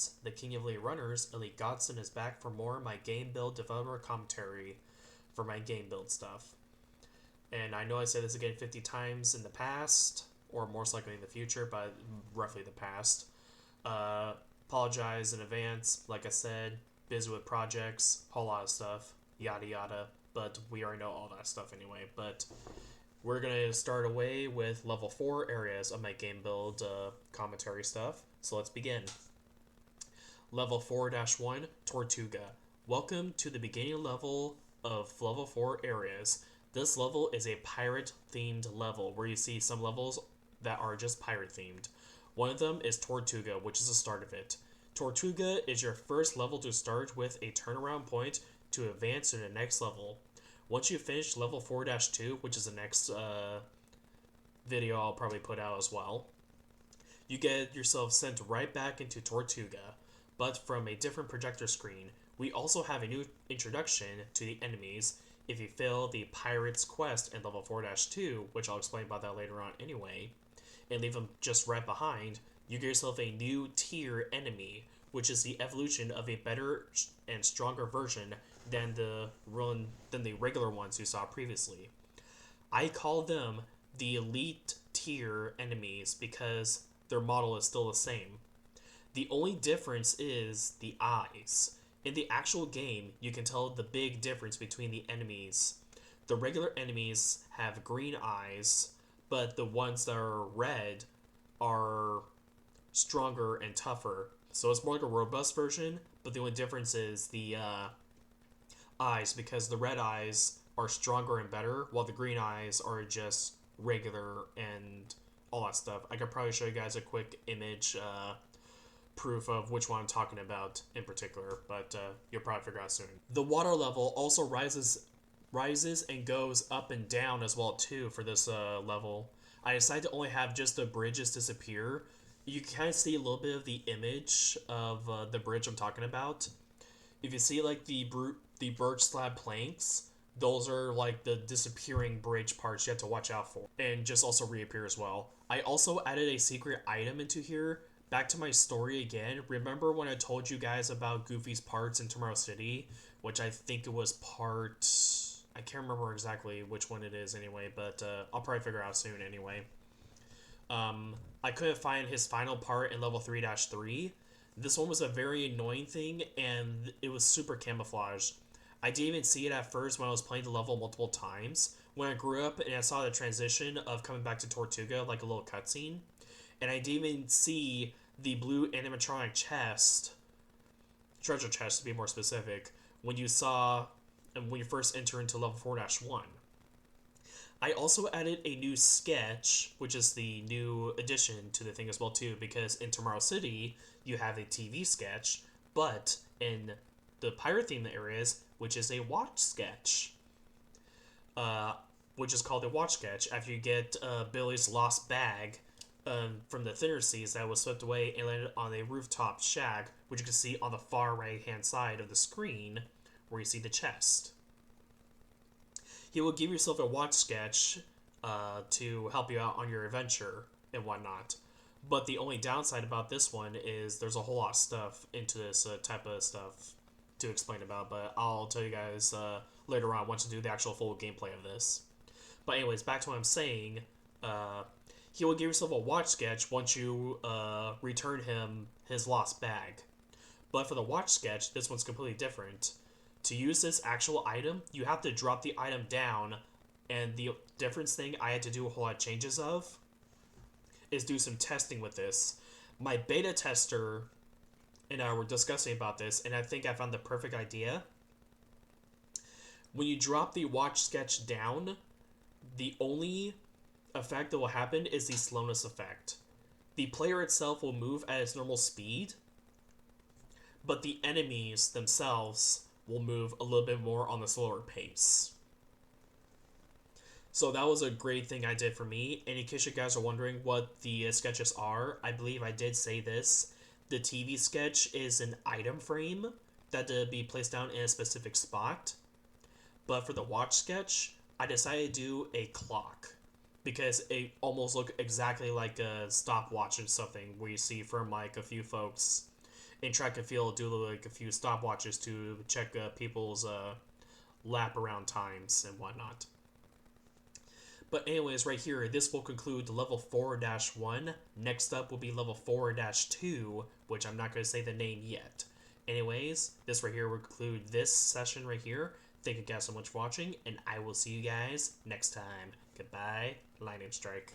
present the King of Elite Runners. Elite Godson is back for more of my game build developer commentary for my game build stuff. And I know I said this again 50 times in the past, or most likely in the future, but roughly the past. Apologize in advance. Like I said, busy with projects, whole lot of stuff, yada yada. But we already know all that stuff anyway. But we're going to start away with level 4 areas of my game build commentary stuff. So let's begin. Level 4-1, Tortuga. Welcome to the beginning level of level 4 areas. This level is a pirate-themed level, where you see some levels that are just pirate-themed. One of them is Tortuga, which is the start of it. Tortuga is your first level to start with a turnaround point to advance to the next level. Once you finish level 4-2, which is the next video I'll probably put out as well, you get yourself sent right back into Tortuga, but from a different projector screen. We also have a new introduction to the enemies. If you fail the Pirate's Quest in level 4-2, which I'll explain about that later on anyway, and leave them just right behind, you get yourself a new tier enemy, which is the evolution of a better and stronger version than the regular ones you saw previously. I call them the elite tier enemies because their model is still the same. The only difference is the eyes. In the actual game, you can tell the big difference between the enemies. The regular enemies have green eyes, but the ones that are red are stronger and tougher. So it's more like a robust version, but the only difference is the eyes, because the red eyes are stronger and better, while the green eyes are just regular and all that stuff. I could probably show you guys a quick image proof of which one I'm talking about in particular, but you'll probably figure out soon. The water level also rises and goes up and down as well too for this level. I decided to only have just the bridges disappear. You can kind of see a little bit of the image of the bridge I'm talking about. If you see like the birch slab planks, those are like the disappearing bridge parts you have to watch out for, and just also reappear as well. I also added a secret item into here. Back to my story again. Remember when I told you guys about Goofy's parts in Tomorrow City, which I think it was part... I can't remember exactly which one it is anyway, but I'll probably figure out soon anyway. I couldn't find his final part in level 3-3. This one was a very annoying thing, and it was super camouflaged. I didn't even see it at first when I was playing the level multiple times. When I grew up and I saw the transition of coming back to Tortuga, like a little cutscene, and I didn't even see the blue animatronic chest, treasure chest to be more specific, when you first enter into level 4-1. I also added a new sketch, which is the new addition to the thing as well too, because in Tomorrow City you have a TV sketch, but in the pirate themed areas, which is a watch sketch, which is called a watch sketch after you get Billy's lost bag from the thinner seas that was swept away and landed on a rooftop shack, which you can see on the far right hand side of the screen where you see the chest. He will give yourself a watch sketch to help you out on your adventure and whatnot. But the only downside about this one is there's a whole lot of stuff into this type of stuff to explain about, but I'll tell you guys later on once you do the actual full gameplay of this. But anyways, back to what I'm saying. He will give yourself a watch sketch once you return him his lost bag. But for the watch sketch, this one's completely different. To use this actual item, you have to drop the item down, and the difference thing I had to do a whole lot of changes of is do some testing with this. My beta tester and I were discussing about this, and I think I found the perfect idea. When you drop the watch sketch down, the only effect that will happen is the slowness effect. The player itself will move at its normal speed, but the enemies themselves will move a little bit more on the slower pace. So that was a great thing I did for me. And in case you guys are wondering what the sketches are, I believe I did say this. The TV sketch is an item frame that to be placed down in a specific spot. But for the watch sketch, I decided to do a clock, because it almost looked exactly like a stopwatch or something where you see from like a few folks in track and field, do like a few stopwatches to check people's lap around times and whatnot. But anyways, right here, this will conclude level 4-1. Next up will be level 4-2, which I'm not going to say the name yet. Anyways, this right here will conclude this session right here. Thank you guys so much for watching, and I will see you guys next time. Goodbye, Lightning Strike.